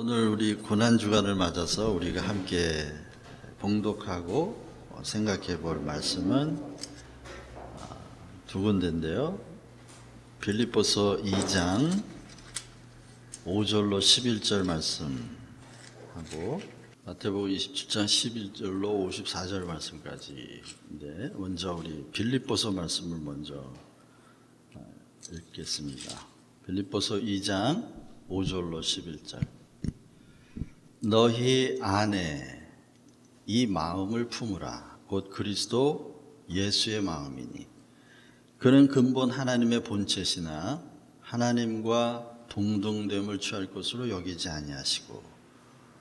오늘 우리 고난주간을 맞아서 우리가 함께 봉독하고 생각해 볼 말씀은 두 군데인데요. 빌립보서 2장 5절로 11절 말씀하고 마태복음 27장 11절로 54절 말씀까지인데, 먼저 우리 빌립보서 말씀을 먼저 읽겠습니다. 빌립보서 2장 5절로 11절. 너희 안에 이 마음을 품으라. 곧 그리스도 예수의 마음이니 그는 근본 하나님의 본체시나 하나님과 동등됨을 취할 것으로 여기지 아니하시고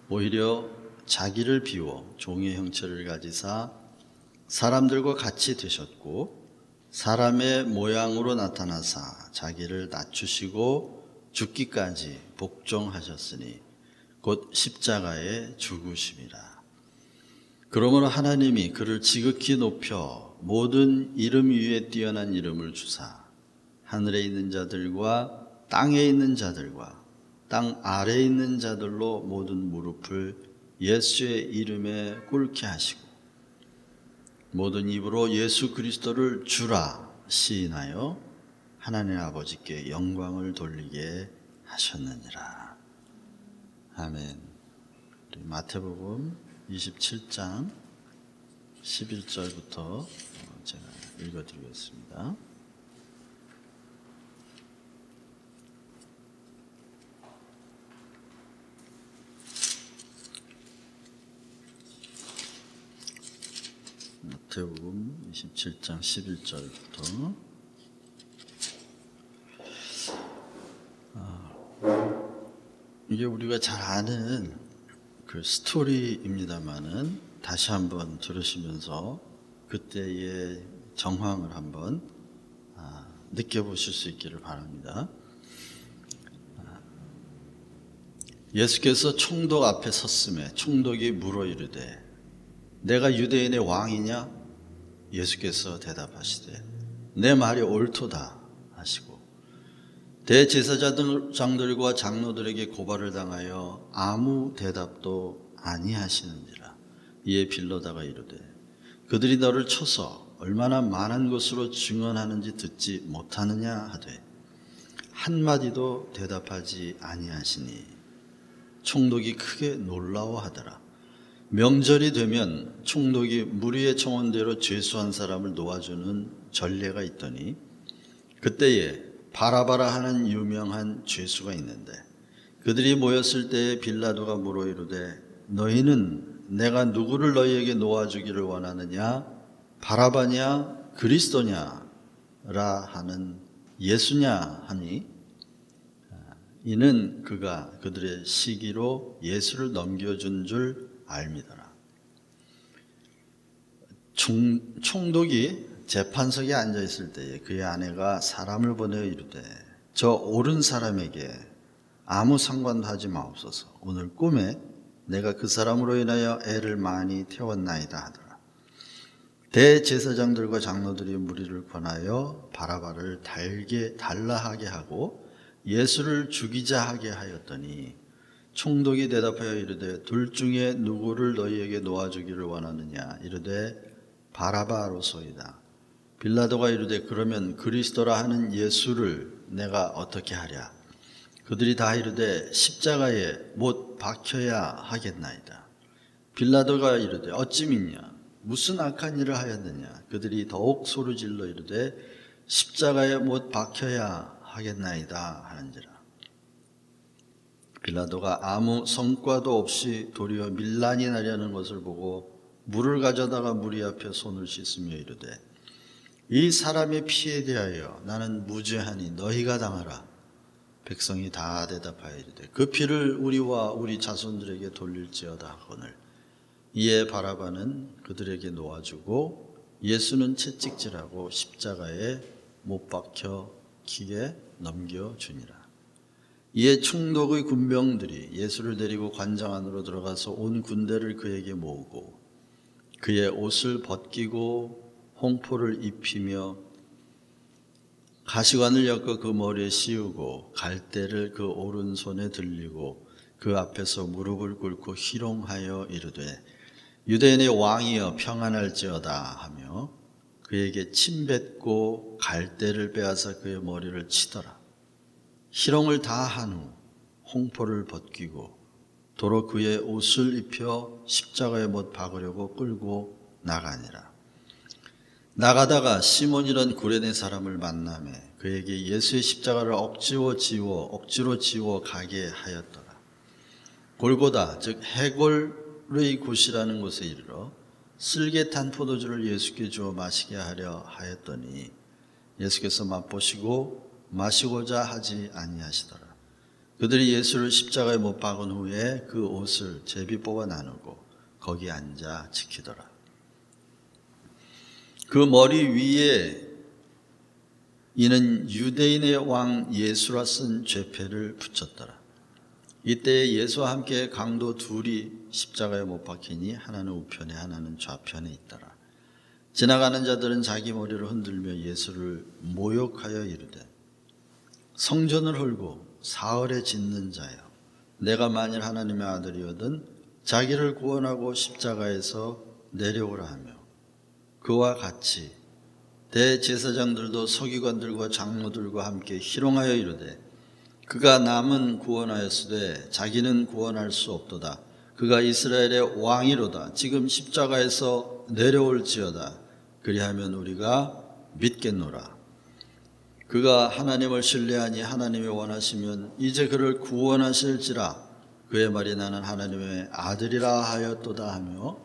오히려 자기를 비워 종의 형체를 가지사 사람들과 같이 되셨고 사람의 모양으로 나타나사 자기를 낮추시고 죽기까지 복종하셨으니 곧 십자가에 죽으심이라. 그러므로 하나님이 그를 지극히 높여 모든 이름 위에 뛰어난 이름을 주사 하늘에 있는 자들과 땅에 있는 자들과 땅 아래에 있는 자들로 모든 무릎을 예수의 이름에 꿇게 하시고 모든 입으로 예수 그리스도를 주라 시인하여 하나님 아버지께 영광을 돌리게 하셨느니라. 아멘. 우리 마태복음 27장 11절부터 제가 읽어드리겠습니다. 마태복음 27장 11절부터 이게 우리가 잘 아는 그 스토리입니다만은 다시 한번 들으시면서 그때의 정황을 한번 느껴보실 수 있기를 바랍니다. 예수께서 총독 앞에 섰음에 총독이 물어 이르되 내가 유대인의 왕이냐? 예수께서 대답하시되 내 말이 옳도다 하시고 대제사장들과 장로들에게 고발을 당하여 아무 대답도 아니하시는지라. 이에 빌라도가 이르되 그들이 너를 쳐서 얼마나 많은 것으로 증언하는지 듣지 못하느냐 하되 한마디도 대답하지 아니하시니 총독이 크게 놀라워하더라. 명절이 되면 총독이 무리의 청원대로 죄수한 사람을 놓아주는 전례가 있더니 그때에 바라바라 하는 유명한 죄수가 있는데 그들이 모였을 때에 빌라도가 물어 이르되 너희는 내가 누구를 너희에게 놓아주기를 원하느냐? 바라바냐? 그리스도냐? 라 하는 예수냐 하니 이는 그가 그들의 시기로 예수를 넘겨준 줄 알미더라. 총독이 재판석에 앉아 있을 때에 그의 아내가 사람을 보내어 이르되 저 옳은 사람에게 아무 상관도 하지 마옵소서. 오늘 꿈에 내가 그 사람으로 인하여 애를 많이 태웠나이다 하더라. 대제사장들과 장로들이 무리를 권하여 바라바를 달라하게 하고 예수를 죽이자 하게 하였더니 총독이 대답하여 이르되 둘 중에 누구를 너희에게 놓아주기를 원하느냐? 이르되 바라바로소이다. 빌라도가 이르되 그러면 그리스도라 하는 예수를 내가 어떻게 하랴? 그들이 다 이르되 십자가에 못 박혀야 하겠나이다. 빌라도가 이르되 어찌 믿냐? 무슨 악한 일을 하였느냐? 그들이 더욱 소리질러 이르되 십자가에 못 박혀야 하겠나이다 하는지라. 빌라도가 아무 성과도 없이 도리어 밀란이 나려는 것을 보고 물을 가져다가 무리 앞에 손을 씻으며 이르되 이 사람의 피에 대하여 나는 무죄하니 너희가 당하라. 백성이 다 대답하여 이르되 그 피를 우리와 우리 자손들에게 돌릴지어다 하거늘. 이에 바라바는 그들에게 놓아주고 예수는 채찍질하고 십자가에 못 박혀 기에 넘겨주니라. 이에 총독의 군병들이 예수를 데리고 관장 안으로 들어가서 온 군대를 그에게 모으고 그의 옷을 벗기고 홍포를 입히며 가시관을 엮어 그 머리에 씌우고 갈대를 그 오른손에 들리고 그 앞에서 무릎을 꿇고 희롱하여 이르되 유대인의 왕이여 평안할지어다 하며 그에게 침뱉고 갈대를 빼앗아 그의 머리를 치더라. 희롱을 다 한 후 홍포를 벗기고 도로 그의 옷을 입혀 십자가에 못 박으려고 끌고 나가니라. 나가다가 시몬이란 구레네 사람을 만나매 그에게 예수의 십자가를 억지로 지워 가게 하였더라. 골고다 즉 해골의 곳이라는 곳에 이르러 쓸개 탄 포도주를 예수께 주어 마시게 하려 하였더니 예수께서 맛보시고 마시고자 하지 아니하시더라. 그들이 예수를 십자가에 못 박은 후에 그 옷을 제비 뽑아 나누고 거기 앉아 지키더라. 그 머리 위에 이는 유대인의 왕 예수라 쓴 죄패를 붙였더라. 이때 예수와 함께 강도 둘이 십자가에 못 박히니 하나는 우편에 하나는 좌편에 있더라. 지나가는 자들은 자기 머리를 흔들며 예수를 모욕하여 이르되 성전을 헐고 사흘에 짓는 자여, 내가 만일 하나님의 아들이거든 자기를 구원하고 십자가에서 내려오라 하며 그와 같이 대제사장들도 서기관들과 장로들과 함께 희롱하여 이르되 그가 남은 구원하였으되 자기는 구원할 수 없도다. 그가 이스라엘의 왕이로다. 지금 십자가에서 내려올지어다. 그리하면 우리가 믿겠노라. 그가 하나님을 신뢰하니 하나님이 원하시면 이제 그를 구원하실지라. 그의 말이 나는 하나님의 아들이라 하였도다 하며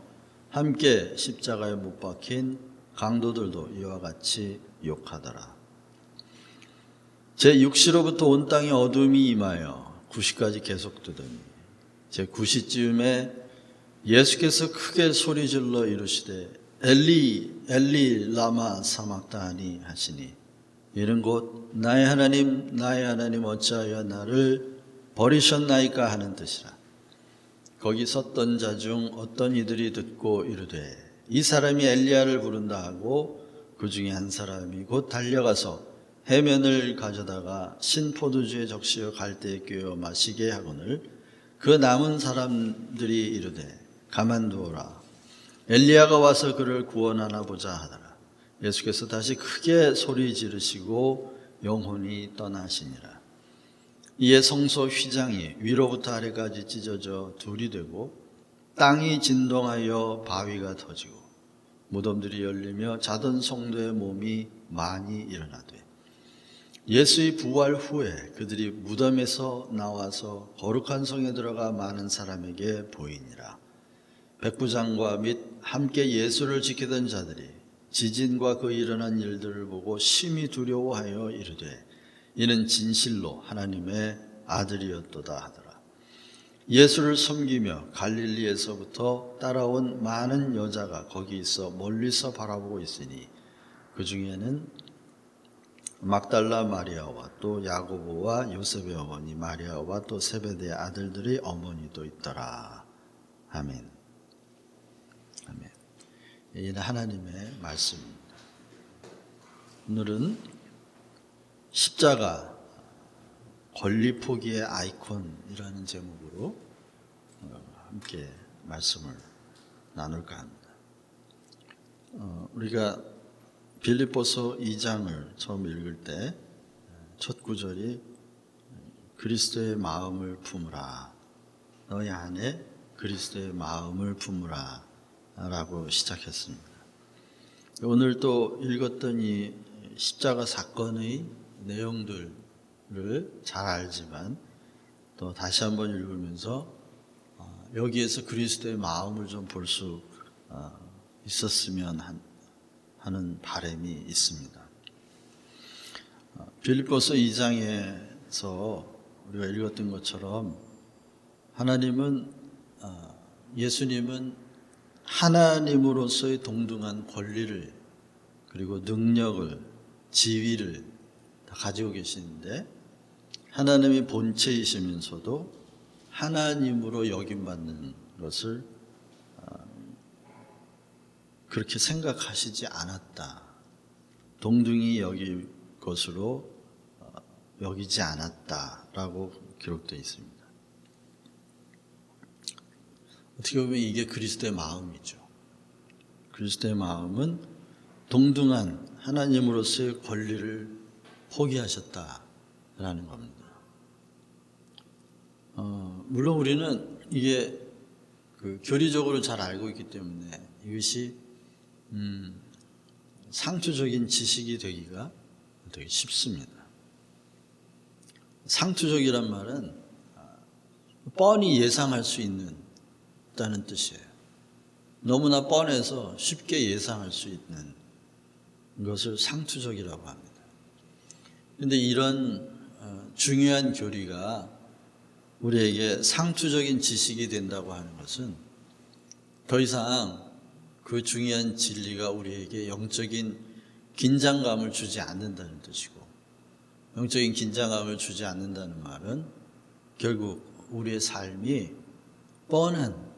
함께 십자가에 못 박힌 강도들도 이와 같이 욕하더라. 제6시로부터 온 땅에 어둠이 임하여 9시까지 계속되더니 제9시쯤에 예수께서 크게 소리질러 이르시되 엘리 엘리 라마 사막다니 하시니 이는 곧 나의 하나님 어찌하여 나를 버리셨나이까 하는 뜻이라. 거기 섰던 자 중 어떤 이들이 듣고 이르되 이 사람이 엘리야를 부른다 하고 그 중에 한 사람이 곧 달려가서 해면을 가져다가 신 포도주에 적시어 갈대에 꿰어 마시게 하거늘 그 남은 사람들이 이르되 가만두어라. 엘리야가 와서 그를 구원하나 보자 하더라. 예수께서 다시 크게 소리 지르시고 영혼이 떠나시니라. 이에 성소 휘장이 위로부터 아래까지 찢어져 둘이 되고 땅이 진동하여 바위가 터지고 무덤들이 열리며 자던 성도의 몸이 많이 일어나되 예수의 부활 후에 그들이 무덤에서 나와서 거룩한 성에 들어가 많은 사람에게 보이니라. 백부장과 및 함께 예수를 지키던 자들이 지진과 그 일어난 일들을 보고 심히 두려워하여 이르되 이는 진실로 하나님의 아들이었도다 하더라. 예수를 섬기며 갈릴리에서부터 따라온 많은 여자가 거기 있어 멀리서 바라보고 있으니 그 중에는 막달라 마리아와 또 야고보와 요셉의 어머니 마리아와 또 세베대의 아들들의 어머니도 있더라. 아멘. 아멘. 이는 하나님의 말씀입니다. 오늘은 십자가 권리 포기의 아이콘이라는 제목으로 함께 말씀을 나눌까 합니다. 우리가 빌립보서 2장을 처음 읽을 때 첫 구절이 그리스도의 마음을 품으라. 너희 안에 그리스도의 마음을 품으라 라고 시작했습니다. 오늘 또 읽었던 이 십자가 사건의 내용들을 잘 알지만 또 다시 한번 읽으면서 여기에서 그리스도의 마음을 좀 볼 수 있었으면 하는 바람이 있습니다. 빌립보서 2장에서 우리가 읽었던 것처럼 예수님은 하나님으로서의 동등한 권리를 그리고 능력을 지위를 다 가지고 계시는데 하나님의 본체이시면서도 하나님으로 여김받는 것을 그렇게 생각하시지 않았다. 동등히 여길 것으로 여기지 않았다라고 기록되어 있습니다. 어떻게 보면 이게 그리스도의 마음이죠. 그리스도의 마음은 동등한 하나님으로서의 권리를 포기하셨다라는 겁니다. 물론 우리는 이게 교리적으로 잘 알고 있기 때문에 이것이 상투적인 지식이 되기가 되게 쉽습니다. 상투적이란 말은 뻔히 예상할 수 있다는 뜻이에요. 너무나 뻔해서 쉽게 예상할 수 있는 것을 상투적이라고 합니다. 그런데 이런 중요한 교리가 우리에게 상투적인 지식이 된다고 하는 것은 더 이상 그 중요한 진리가 우리에게 영적인 긴장감을 주지 않는다는 뜻이고, 영적인 긴장감을 주지 않는다는 말은 결국 우리의 삶이 뻔한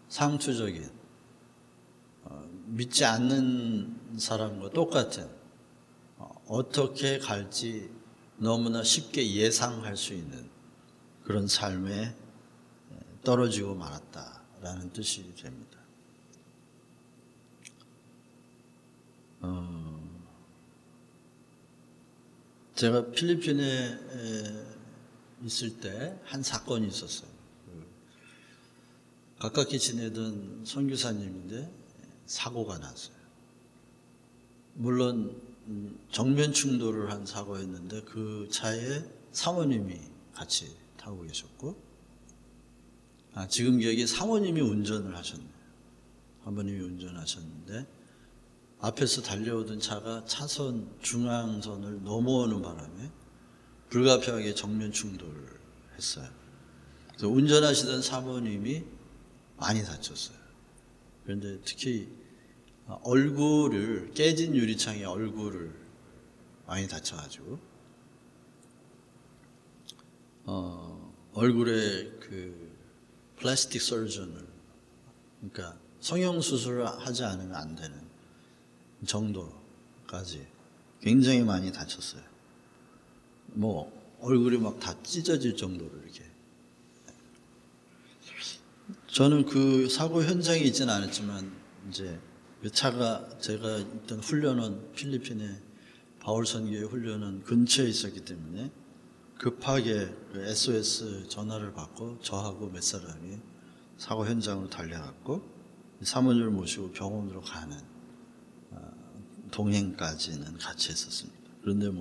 상투적인 믿지 않는 사람과 똑같은 어떻게 갈지 너무나 쉽게 예상할 수 있는 그런 삶에 떨어지고 말았다라는 뜻이 됩니다. 제가 필리핀에 있을 때 한 사건이 있었어요. 가깝게 지내던 선교사님인데 사고가 났어요. 물론 정면 충돌을 한 사고였는데 그 차에 사모님이 같이 타고 계셨고, 지금 기억에 사모님이 운전을 하셨네요. 사모님이 운전하셨는데 앞에서 달려오던 차가 차선 중앙선을 넘어오는 바람에 불가피하게 정면 충돌을 했어요. 그래서 운전하시던 사모님이 많이 다쳤어요. 그런데 특히 얼굴을, 깨진 유리창에 얼굴을 많이 다쳐가지고 얼굴에 그 플라스틱 서전을, 그러니까 성형수술을 하지 않으면 안 되는 정도까지 굉장히 많이 다쳤어요. 얼굴이 막 다 찢어질 정도로 이렇게. 저는 그 사고 현장에 있지는 않았지만 이제 그 차가 제가 있던 훈련원, 필리핀의 바울 선교회 훈련원 근처에 있었기 때문에 급하게 그 SOS 전화를 받고 저하고 몇 사람이 사고 현장으로 달려갔고 사모님을 모시고 병원으로 가는 동행까지는 같이 했었습니다. 그런데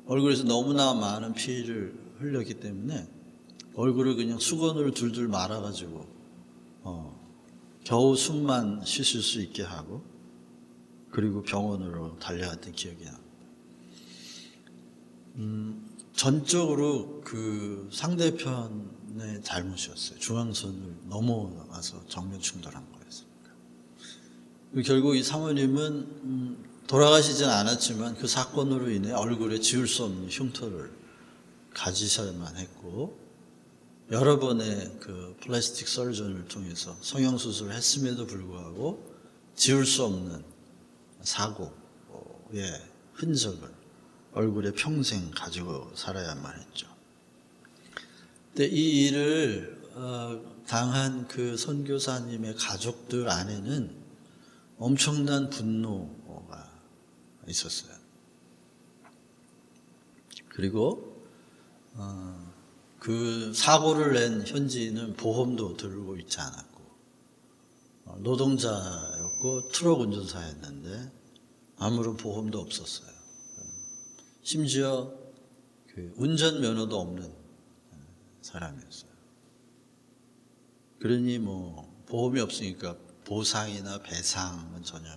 얼굴에서 너무나 많은 피를 흘렸기 때문에 얼굴을 그냥 수건으로 둘둘 말아가지고 겨우 숨만 쉬실 수 있게 하고 그리고 병원으로 달려갔던 기억이 납니다. 전적으로 그 상대편의 잘못이었어요. 중앙선을 넘어와서 정면 충돌한 거였습니다. 결국 이 사모님은 돌아가시진 않았지만 그 사건으로 인해 얼굴에 지울 수 없는 흉터를 가지셔야만 했고, 여러 번의 그 플라스틱 서전을 통해서 성형수술을 했음에도 불구하고 지울 수 없는 사고의 흔적을 얼굴에 평생 가지고 살아야만 했죠. 근데 이 일을 당한 그 선교사님의 가족들 안에는 엄청난 분노가 있었어요. 그리고 그 사고를 낸 현지인은 보험도 들고 있지 않았고 노동자였고 트럭 운전사였는데 아무런 보험도 없었어요. 심지어 그 운전면허도 없는 사람이었어요. 그러니 보험이 없으니까 보상이나 배상은 전혀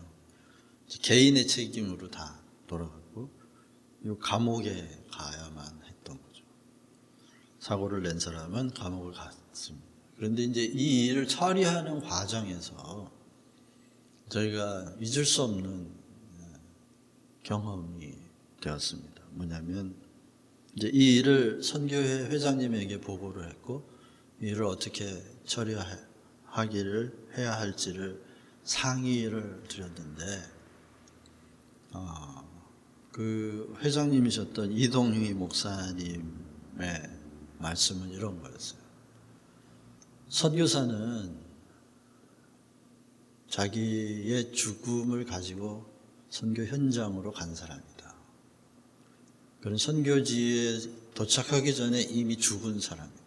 개인의 책임으로 다 돌아가고 감옥에 가야만 했던 거죠. 사고를 낸 사람은 감옥을 갔습니다. 그런데 이제 이 일을 처리하는 과정에서 저희가 잊을 수 없는 경험이 되었습니다. 뭐냐면 이제 이 일을 선교회 회장님에게 보고를 했고 이 일을 어떻게 처리하기를 해야 할지를 상의를 드렸는데 그 회장님이셨던 이동희 목사님의 말씀은 이런 거였어요. 선교사는 자기의 죽음을 가지고 선교 현장으로 간 사람이다. 그런 선교지에 도착하기 전에 이미 죽은 사람이다.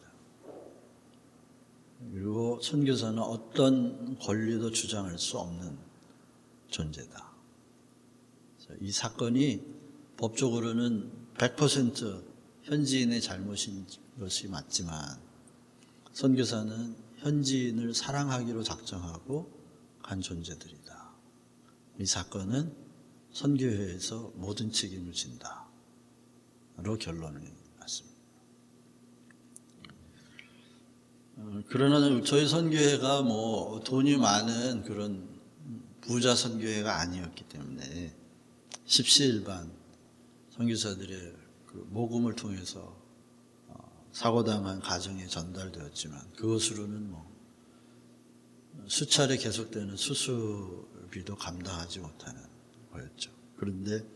그리고 선교사는 어떤 권리도 주장할 수 없는 존재다. 이 사건이 법적으로는 100% 현지인의 잘못인 것이 맞지만 선교사는 현지인을 사랑하기로 작정하고 간 존재들이다. 이 사건은 선교회에서 모든 책임을 진다. 로 결론을 났습니다. 그러나 저희 선교회가 뭐 돈이 많은 그런 부자 선교회가 아니었기 때문에 십시일반 선교사들의 그 모금을 통해서 사고당한 가정에 전달되었지만 그것으로는 뭐 수차례 계속되는 수술비도 감당하지 못하는 거였죠. 그런데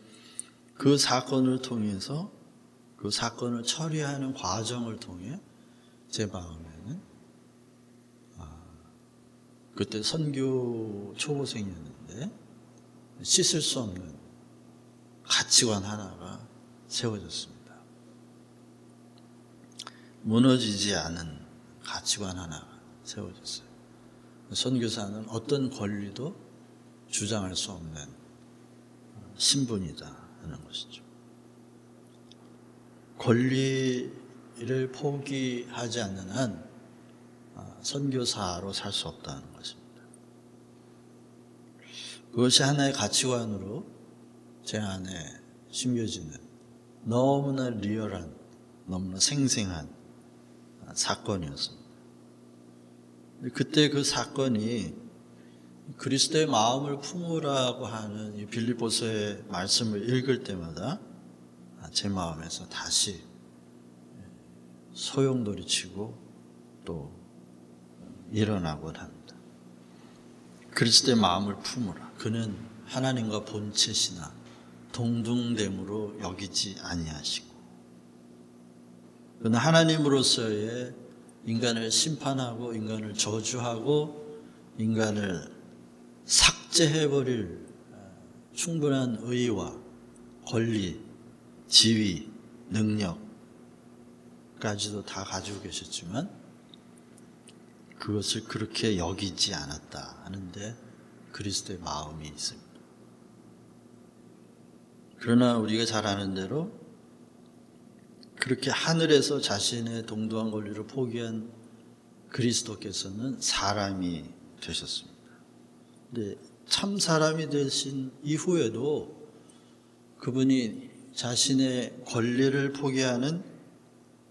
그 사건을 통해서 그 사건을 처리하는 과정을 통해 제 마음에는 그때 선교 초보생이었는데 씻을 수 없는 가치관 하나가 세워졌습니다. 무너지지 않은 가치관 하나가 세워졌어요. 선교사는 어떤 권리도 주장할 수 없는 신분이다 하는 것이죠. 권리를 포기하지 않는 한 선교사로 살 수 없다는 것입니다. 그것이 하나의 가치관으로 제 안에 심겨지는 너무나 리얼한, 너무나 생생한 사건이었습니다. 그때 그 사건이 그리스도의 마음을 품으라고 하는 이 빌립보서의 말씀을 읽을 때마다 제 마음에서 다시 소용돌이치고 또 일어나곤 합니다. 그리스도의 마음을 품으라. 그는 하나님과 본체시나 동등됨으로 여기지 아니하시고 그는 하나님으로서의 인간을 심판하고 인간을 저주하고 인간을 삭제해버릴 충분한 의와 권리, 지위, 능력까지도 다 가지고 계셨지만 그것을 그렇게 여기지 않았다 하는데 그리스도의 마음이 있습니다. 그러나 우리가 잘 아는 대로 그렇게 하늘에서 자신의 동등한 권리를 포기한 그리스도께서는 사람이 되셨습니다. 근데 참 사람이 되신 이후에도 그분이 자신의 권리를 포기하는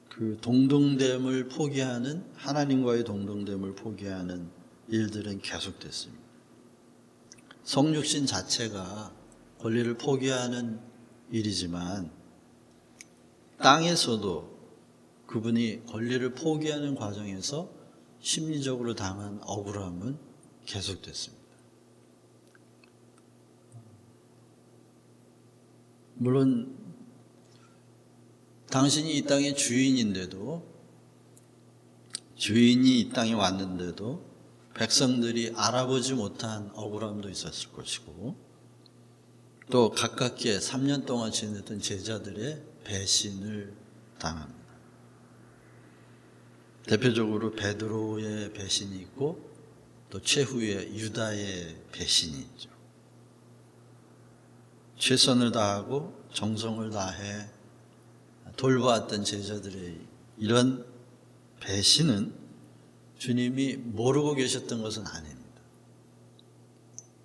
그 동등됨을 포기하는 하나님과의 동등됨을 포기하는 일들은 계속됐습니다. 성육신 자체가 권리를 포기하는 일이지만 땅에서도 그분이 권리를 포기하는 과정에서 심리적으로 당한 억울함은 계속됐습니다. 물론 당신이 이 땅의 주인인데도 주인이 이 땅에 왔는데도 백성들이 알아보지 못한 억울함도 있었을 것이고 또 가깝게 3년 동안 지냈던 제자들의 배신을 당합니다. 대표적으로 베드로의 배신이 있고 또 최후에 유다의 배신이 있죠. 최선을 다하고 정성을 다해 돌보았던 제자들의 이런 배신은 주님이 모르고 계셨던 것은 아닙니다.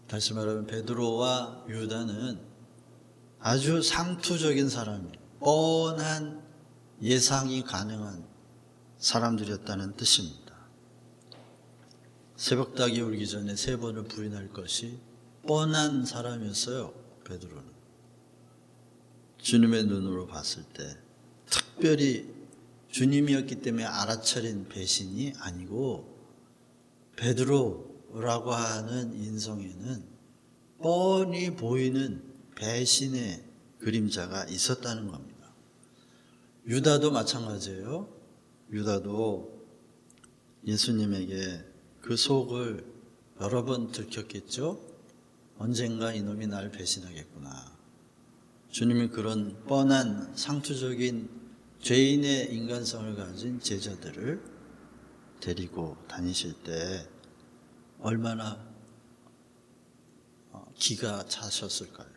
다시 말하면 베드로와 유다는 아주 상투적인 사람이에요. 뻔한 예상이 가능한 사람들이었다는 뜻입니다. 새벽닭이 울기 전에 3번을 부인할 것이 뻔한 사람이었어요. 베드로는 주님의 눈으로 봤을 때 특별히 주님이었기 때문에 알아차린 배신이 아니고 베드로라고 하는 인성에는 뻔히 보이는 배신의 그림자가 있었다는 겁니다. 유다도 마찬가지예요. 유다도 예수님에게 그 속을 여러 번 들켰겠죠? 언젠가 이놈이 날 배신하겠구나. 주님이 그런 뻔한 상투적인 죄인의 인간성을 가진 제자들을 데리고 다니실 때 얼마나 기가 차셨을까요?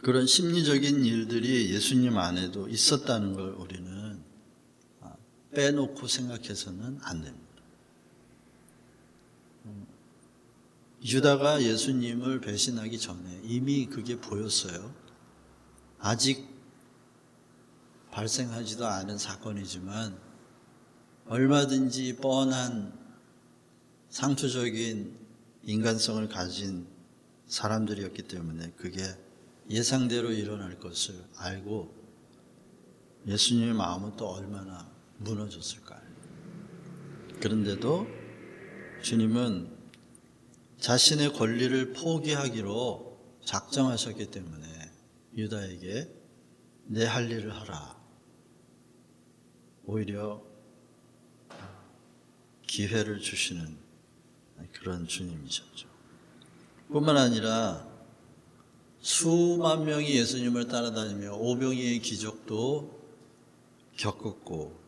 그런 심리적인 일들이 예수님 안에도 있었다는 걸 우리는 빼놓고 생각해서는 안 됩니다. 유다가 예수님을 배신하기 전에 이미 그게 보였어요. 아직 발생하지도 않은 사건이지만 얼마든지 뻔한 상투적인 인간성을 가진 사람들이었기 때문에 그게 예상대로 일어날 것을 알고 예수님의 마음은 또 얼마나 무너졌을까요? 그런데도 주님은 자신의 권리를 포기하기로 작정하셨기 때문에 유다에게 내 할 일을 하라. 오히려 기회를 주시는 그런 주님이셨죠. 뿐만 아니라 수만 명이 예수님을 따라다니며 오병이의 기적도 겪었고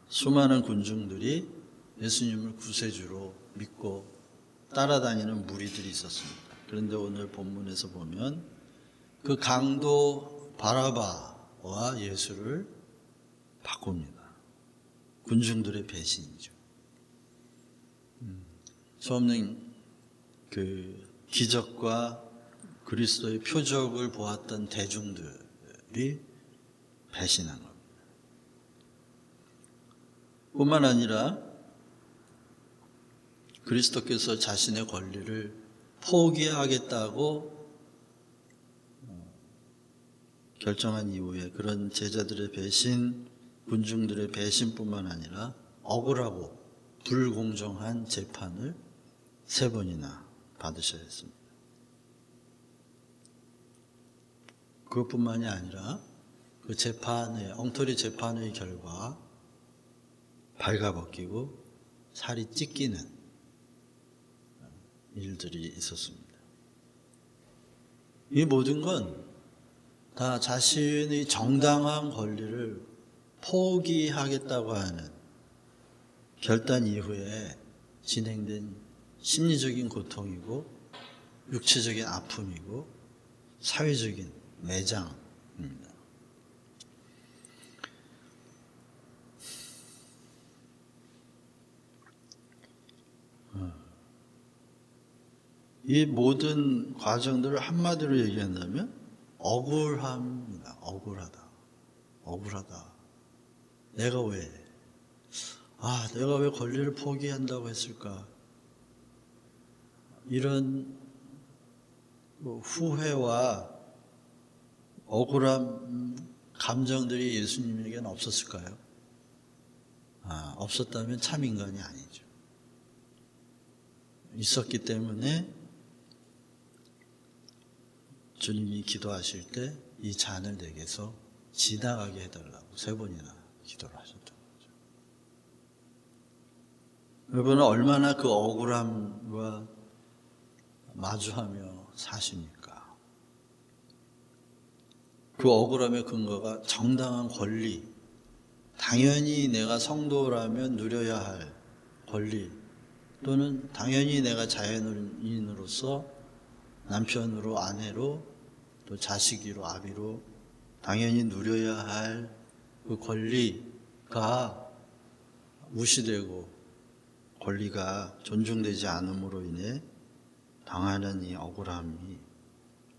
수많은 군중들이 예수님을 구세주로 믿고 따라다니는 무리들이 있었습니다. 그런데 오늘 본문에서 보면 그 강도 바라바와 예수를 바꿉니다. 군중들의 배신이죠. 수없는 그 기적과 그리스도의 표적을 보았던 대중들이 배신한 겁니다. 뿐만 아니라 그리스도께서 자신의 권리를 포기하겠다고 결정한 이후에 그런 제자들의 배신, 군중들의 배신뿐만 아니라 억울하고 불공정한 재판을 3번이나 받으셔야 했습니다. 그것뿐만이 아니라 그 재판의 엉터리 재판의 결과 발가벗기고 살이 찢기는 일들이 있었습니다. 이 모든 건 다 자신의 정당한 권리를 포기하겠다고 하는 결단 이후에 진행된 심리적인 고통이고 육체적인 아픔이고 사회적인 매장입니다. 이 모든 과정들을 한마디로 얘기한다면 억울합니다. 억울하다. 내가 왜 권리를 포기한다고 했을까? 이런 후회와 억울한 감정들이 예수님에게는 없었을까요? 없었다면 참 인간이 아니죠. 있었기 때문에 주님이 기도하실 때 이 잔을 내게서 지나가게 해달라고 3번이나 기도를 하셨던 거죠. 여러분은 얼마나 그 억울함과 마주하며 사십니까? 그 억울함의 근거가 정당한 권리, 당연히 내가 성도라면 누려야 할 권리, 또는 당연히 내가 자연인으로서 남편으로, 아내로, 또 자식이로, 아비로 당연히 누려야 할 그 권리가 무시되고 권리가 존중되지 않음으로 인해 당하는 이 억울함이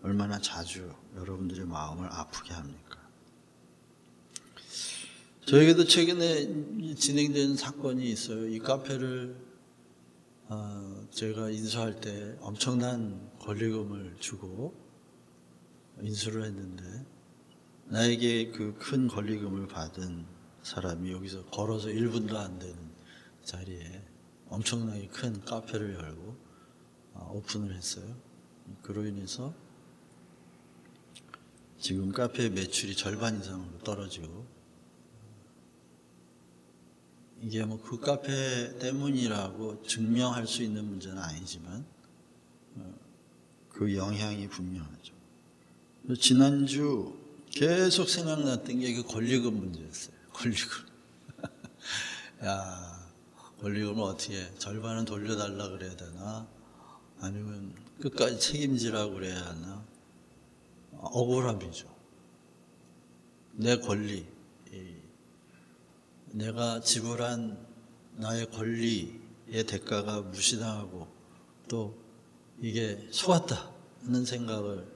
얼마나 자주 여러분들의 마음을 아프게 합니까? 저에게도 최근에 진행된 사건이 있어요. 이 카페를 제가 인수할 때 엄청난 권리금을 주고 인수를 했는데 나에게 그 큰 권리금을 받은 사람이 여기서 걸어서 1분도 안 되는 자리에 엄청나게 큰 카페를 열고 오픈을 했어요. 그로 인해서 지금 카페 매출이 절반 이상으로 떨어지고 이게 뭐 그 카페 때문이라고 증명할 수 있는 문제는 아니지만 그 영향이 분명하죠. 지난주 계속 생각났던 게 그 권리금 문제였어요. 권리금. 야, 권리금을 어떻게 해? 절반은 돌려달라 그래야 되나? 아니면 끝까지 책임지라고 그래야 하나? 억울함이죠. 내 권리, 내가 지불한 나의 권리의 대가가 무시당하고 또 이게 속았다 하는 생각을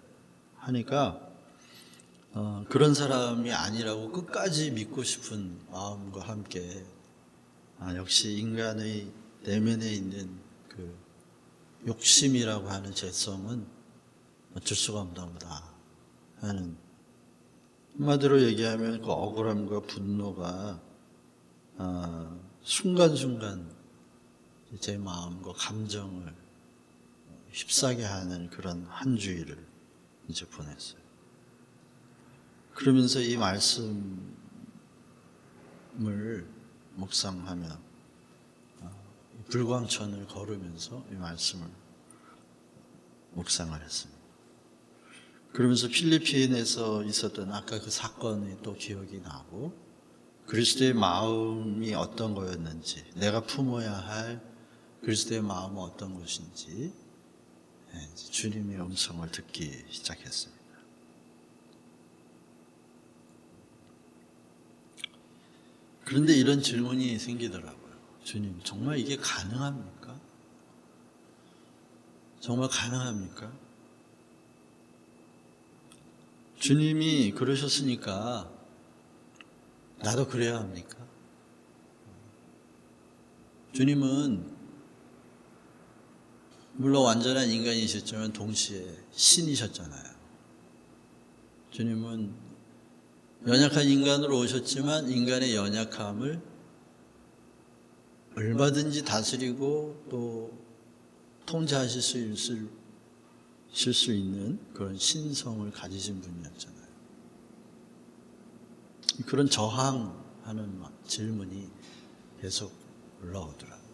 하니까 그런 사람이 아니라고 끝까지 믿고 싶은 마음과 함께 역시 인간의 내면에 있는 그 욕심이라고 하는 죄성은 어쩔 수가 없나 보다 하는, 한마디로 얘기하면 그 억울함과 분노가 순간순간 제 마음과 감정을 휩싸게 하는 그런 한 주일을 이제 보냈어요. 그러면서 이 말씀을 묵상하며 불광천을 걸으면서 이 말씀을 묵상을 했습니다. 그러면서 필리핀에서 있었던 아까 그 사건이 또 기억이 나고 그리스도의 마음이 어떤 거였는지, 내가 품어야 할 그리스도의 마음은 어떤 것인지 주님의 음성을 듣기 시작했습니다. 그런데 이런 질문이 생기더라고요. 주님, 정말 이게 가능합니까? 정말 가능합니까? 주님이 그러셨으니까 나도 그래야 합니까? 주님은 물론 완전한 인간이셨지만 동시에 신이셨잖아요. 주님은 연약한 인간으로 오셨지만 인간의 연약함을 얼마든지 다스리고 또 통제하실 수 있는 그런 신성을 가지신 분이었잖아요. 그런 저항하는 질문이 계속 올라오더라고요.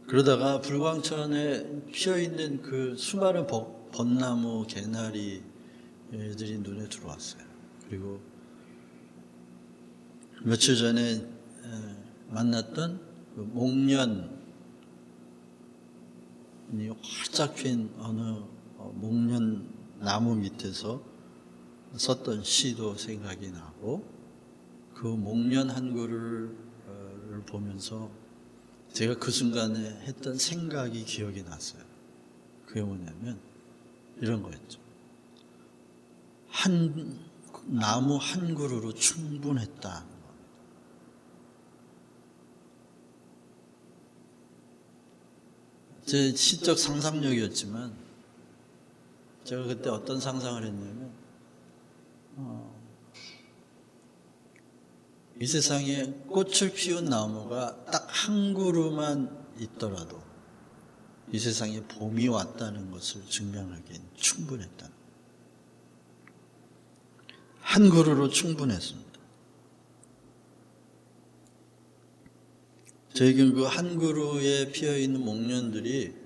그러다가 불광천에 피어있는 그 수많은 벚나무, 개나리들이 눈에 들어왔어요. 그리고 며칠 전에 만났던 그 목련이 활짝 핀 어느 목련 나무 밑에서 썼던 시도 생각이 나고, 그 목련 한 그루를 보면서 제가 그 순간에 했던 생각이 기억이 났어요. 그게 뭐냐면 이런 거였죠. 나무 한 그루로 충분했다는 겁니다. 제 시적 상상력이었지만 제가 그때 어떤 상상을 했냐면 이 세상에 꽃을 피운 나무가 딱 한 그루만 있더라도 이 세상에 봄이 왔다는 것을 증명하기엔 충분했다는 거예요. 한 그루로 충분했습니다. 저에겐 그 한 그루에 피어있는 목련들이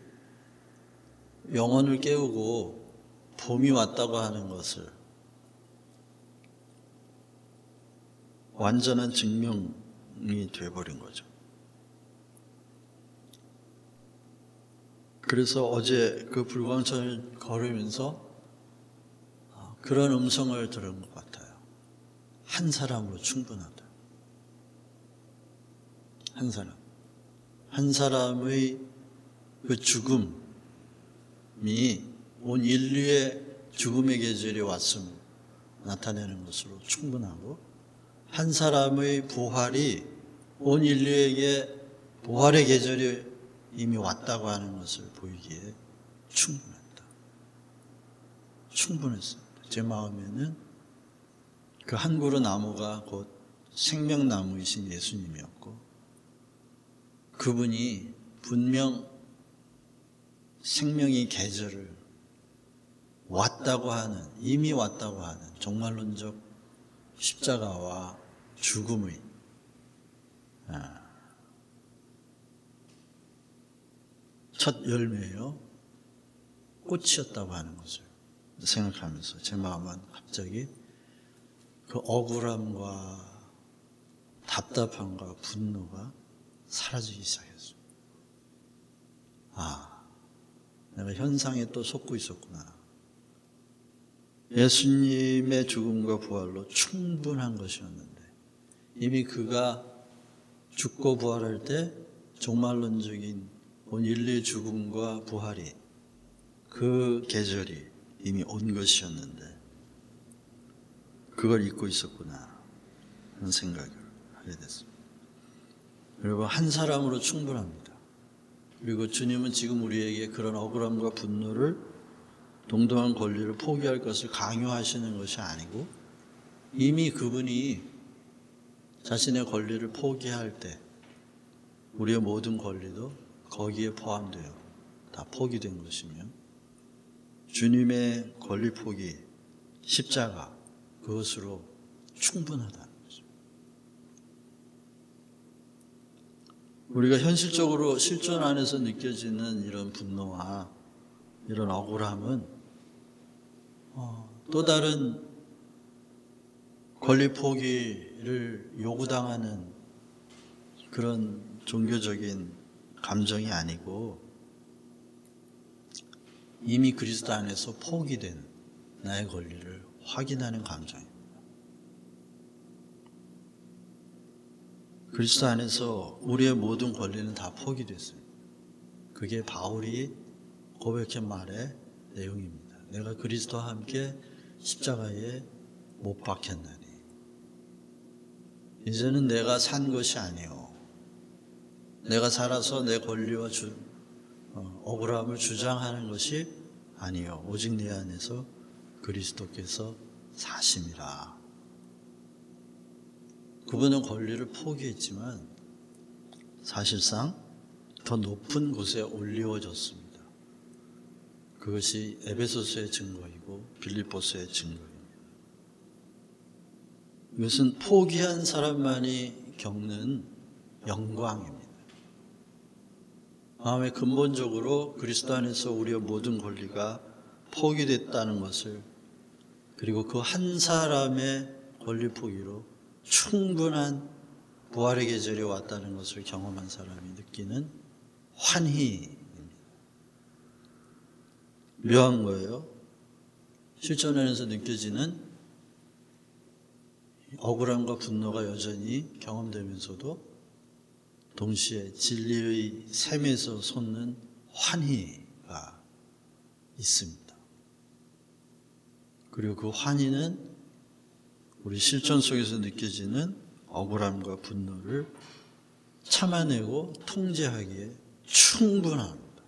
영혼을 깨우고 봄이 왔다고 하는 것을 완전한 증명이 되어버린 거죠. 그래서 어제 그 불광천을 걸으면서 그런 음성을 들은 것 같아요. 한 사람으로 충분하다. 한 사람. 한 사람의 그 죽음이 온 인류의 죽음의 계절이 왔음을 나타내는 것으로 충분하고, 한 사람의 부활이 온 인류에게 부활의 계절이 이미 왔다고 하는 것을 보이기에 충분했다. 충분했습니다. 제 마음에는 그 한 그루 나무가 곧 생명나무이신 예수님이었고, 그분이 분명 생명의 계절을 왔다고 하는, 이미 왔다고 하는 종말론적 십자가와 죽음의 첫 열매요, 꽃이었다고 하는 것을 생각하면서 제 마음은 갑자기 그 억울함과 답답함과 분노가 사라지기 시작했어요. 내가 현상에 또 속고 있었구나. 예수님의 죽음과 부활로 충분한 것이었는데 이미 그가 죽고 부활할 때 종말론적인 온 인류의 죽음과 부활이 그 계절이 이미 온 것이었는데 그걸 잊고 있었구나 하는 생각을 하게 됐습니다. 여러분, 한 사람으로 충분합니다. 그리고 주님은 지금 우리에게 그런 억울함과 분노를, 동등한 권리를 포기할 것을 강요하시는 것이 아니고 이미 그분이 자신의 권리를 포기할 때 우리의 모든 권리도 거기에 포함되어 다 포기된 것이며 주님의 권리 포기, 십자가, 그것으로 충분하다는 거죠. 우리가 현실적으로 실존 안에서 느껴지는 이런 분노와 이런 억울함은 또 다른 권리 포기를 요구당하는 그런 종교적인 감정이 아니고 이미 그리스도 안에서 포기된 나의 권리를 확인하는 감정입니다. 그리스도 안에서 우리의 모든 권리는 다 포기됐습니다. 그게 바울이 고백한 말의 내용입니다. 내가 그리스도와 함께 십자가에 못 박혔나니 이제는 내가 산 것이 아니요 내가 살아서 내 권리와 억울함을 주장하는 것이 아니요 오직 내 안에서 그리스도께서 사심이라. 그분은 권리를 포기했지만 사실상 더 높은 곳에 올리워졌습니다. 그것이 에베소서의 증거이고 빌립보서의 증거입니다. 이것은 포기한 사람만이 겪는 영광입니다. 마음에 근본적으로 그리스도 안에서 우리의 모든 권리가 포기됐다는 것을, 그리고 그 한 사람의 권리 포기로 충분한 부활의 계절이 왔다는 것을 경험한 사람이 느끼는 환희입니다. 묘한 거예요. 실존 안에서 느껴지는 억울함과 분노가 여전히 경험되면서도 동시에 진리의 샘에서 솟는 환희가 있습니다. 그리고 그 환희는 우리 실존 속에서 느껴지는 억울함과 분노를 참아내고 통제하기에 충분합니다.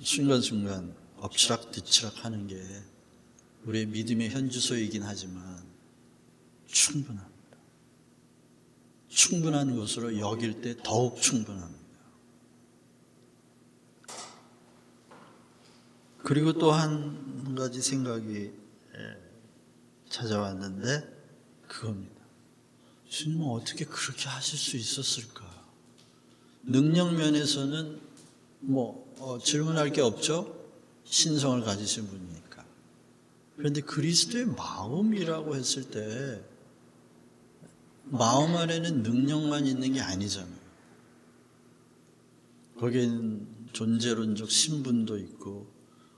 순간순간 엎치락뒤치락 하는 게 우리의 믿음의 현주소이긴 하지만 충분합니다. 충분한 것으로 여길 때 더욱 충분합니다. 그리고 또 한 가지 생각이 찾아왔는데 그겁니다. 주님은 어떻게 그렇게 하실 수 있었을까? 능력 면에서는 질문할 게 없죠. 신성을 가지신 분이니까. 그런데 그리스도의 마음이라고 했을 때 마음 안에는 능력만 있는 게 아니잖아요. 거기에는 존재론적 신분도 있고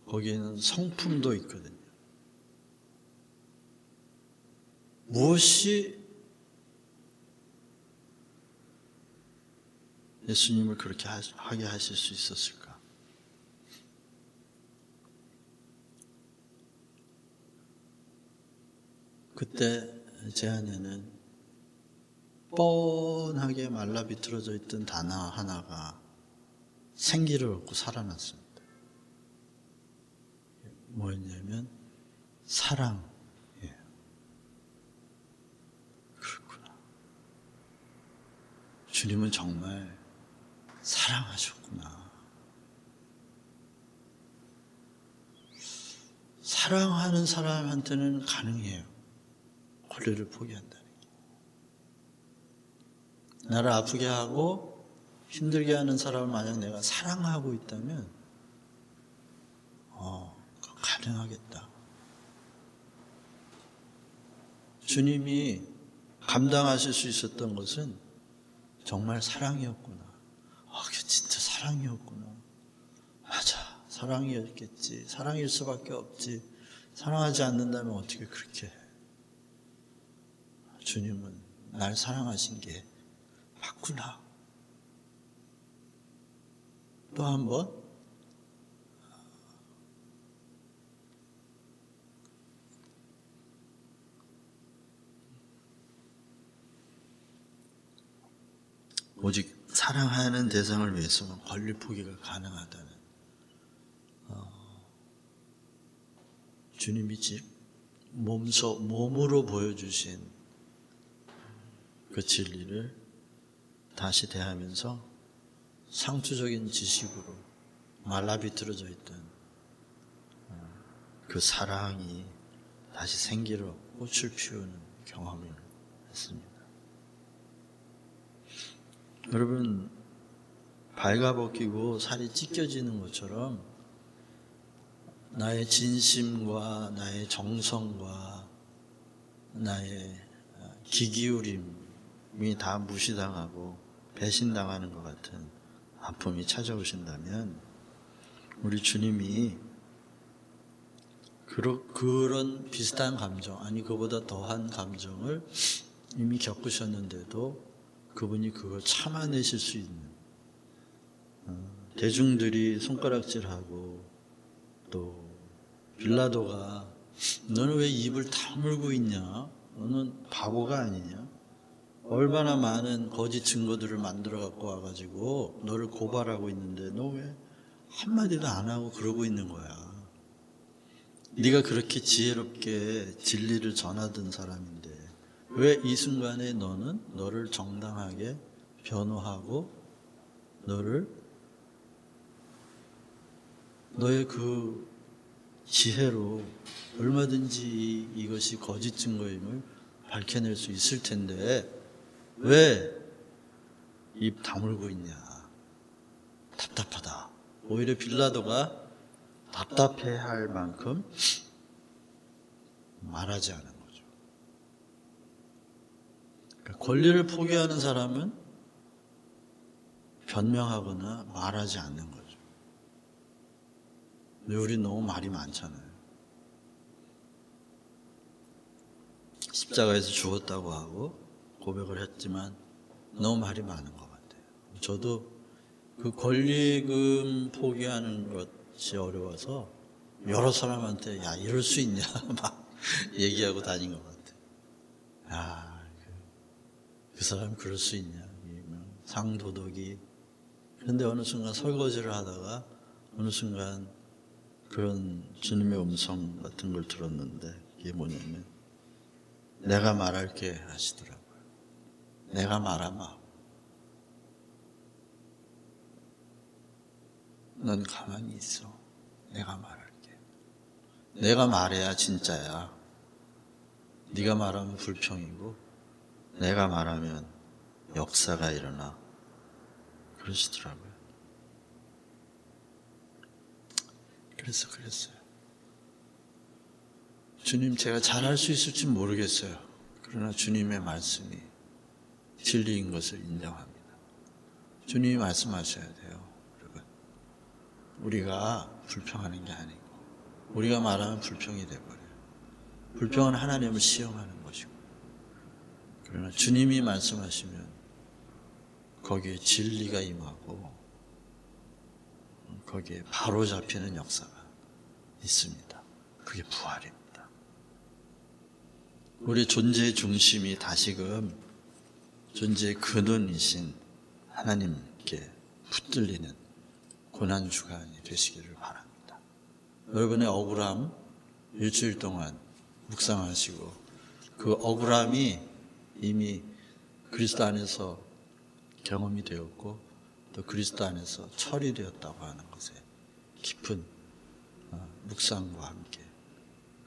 거기에는 성품도 있거든요. 무엇이 예수님을 그렇게 하게 하실 수 있었을까? 그때 제 안에는 뻔하게 말라 비틀어져 있던 단어 하나가 생기를 얻고 살아났습니다. 뭐였냐면 사랑이에요. 그렇구나. 주님은 정말 사랑하셨구나. 사랑하는 사람한테는 가능해요. 권리를 포기한다는 게. 나를 아프게 하고 힘들게 하는 사람을 만약 내가 사랑하고 있다면 그건 가능하겠다. 주님이 감당하실 수 있었던 것은 정말 사랑이었구나. 그게 진짜 사랑이었구나. 맞아, 사랑이었겠지. 사랑일 수밖에 없지. 사랑하지 않는다면 어떻게 그렇게 해. 주님은 날 사랑하신 게 맞구나. 또 한 번 오직 사랑하는 대상을 위해서는 권리 포기가 가능하다는 주님이 몸으로 보여주신 그 진리를 다시 대하면서 상투적인 지식으로 말라비틀어져 있던 그 사랑이 다시 생기로 꽃을 피우는 경험을 했습니다. 여러분, 발가벗기고 살이 찢겨지는 것처럼 나의 진심과 나의 정성과 나의 기기울임이 다 무시당하고 배신당하는 것 같은 아픔이 찾아오신다면 우리 주님이 그런 비슷한 감정, 아니 그보다 더한 감정을 이미 겪으셨는데도 그분이 그걸 참아내실 수 있는, 대중들이 손가락질하고 또 빌라도가 너는 왜 입을 다물고 있냐? 너는 바보가 아니냐? 얼마나 많은 거짓 증거들을 만들어 갖고 와가지고 너를 고발하고 있는데 너 왜 한마디도 안 하고 그러고 있는 거야? 네가 그렇게 지혜롭게 진리를 전하던 사람인데 왜 이 순간에 너를 정당하게 변호하고 너의 그 지혜로 얼마든지 이것이 거짓 증거임을 밝혀낼 수 있을 텐데 왜 입 다물고 있냐? 답답하다. 오히려 빌라도가 답답해할 만큼 말하지 않은 거죠. 그러니까 권리를 포기하는 사람은 변명하거나 말하지 않는 거죠. 근데 우리 너무 말이 많잖아요. 십자가에서 죽었다고 하고 고백을 했지만 너무 말이 많은 것 같아요. 저도 그 권리금 포기하는 것이 어려워서 여러 사람한테 야 이럴 수 있냐 막 얘기하고 다닌 것 같아요. 그 사람 그럴 수 있냐, 상도덕이. 그런데 어느 순간 설거지를 하다가 어느 순간 그런 주님의 음성 같은 걸 들었는데 이게 뭐냐면 내가 말할게 하시더라고요. 내가 말하마. 넌 가만히 있어. 내가 말할게. 내가 말해야 진짜야. 네가 말하면 불평이고 내가 말하면 역사가 일어나. 그러시더라고요. 그랬어요. 주님, 제가 잘할 수 있을지 모르겠어요. 그러나 주님의 말씀이 진리인 것을 인정합니다. 주님이 말씀하셔야 돼요. 여러분, 우리가 불평하는 게 아니고 우리가 말하면 불평이 돼버려요. 불평은 하나님을 시험하는 것이고, 그러나 주님이 말씀하시면 거기에 진리가 임하고 거기에 바로 잡히는 역사가 있습니다. 그게 부활입니다. 우리 존재의 중심이 다시금 존재의 근원이신 하나님께 붙들리는 고난주간이 되시기를 바랍니다. 여러분의 억울함 일주일 동안 묵상하시고 그 억울함이 이미 그리스도 안에서 경험이 되었고 또 그리스도 안에서 처리되었다고 하는 것에 깊은 묵상과 함께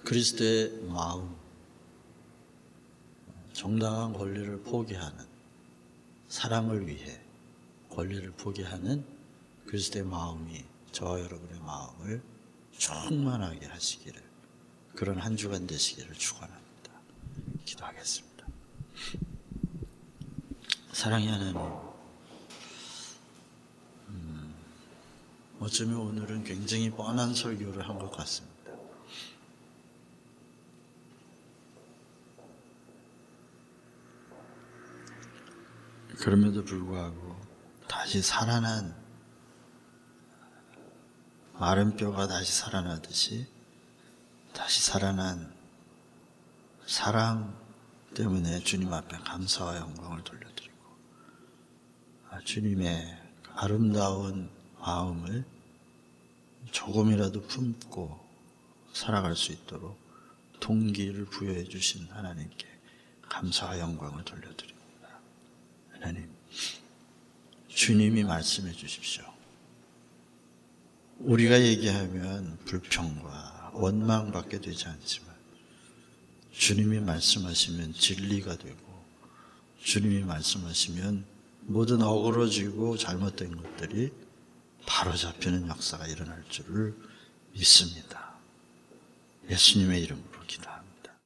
그리스도의 마음, 정당한 권리를 포기하는, 사랑을 위해 권리를 포기하는 그리스도의 마음이 저와 여러분의 마음을 충만하게 하시기를, 그런 한 주간 되시기를 축원합니다. 기도하겠습니다. 사랑의 하나님, 어쩌면 오늘은 굉장히 뻔한 설교를 한 것 같습니다. 그럼에도 불구하고 다시 살아난, 마른 뼈가 다시 살아나듯이 다시 살아난 사랑 때문에 주님 앞에 감사와 영광을 돌려드리고, 주님의 아름다운 마음을 조금이라도 품고 살아갈 수 있도록 동기를 부여해 주신 하나님께 감사와 영광을 돌려드립니다. 하나님, 주님이 말씀해 주십시오. 우리가 얘기하면 불평과 원망밖에 되지 않지만 주님이 말씀하시면 진리가 되고, 주님이 말씀하시면 모든 어그러지고 잘못된 것들이 바로잡히는 역사가 일어날 줄을 믿습니다. 예수님의 이름으로 기도합니다.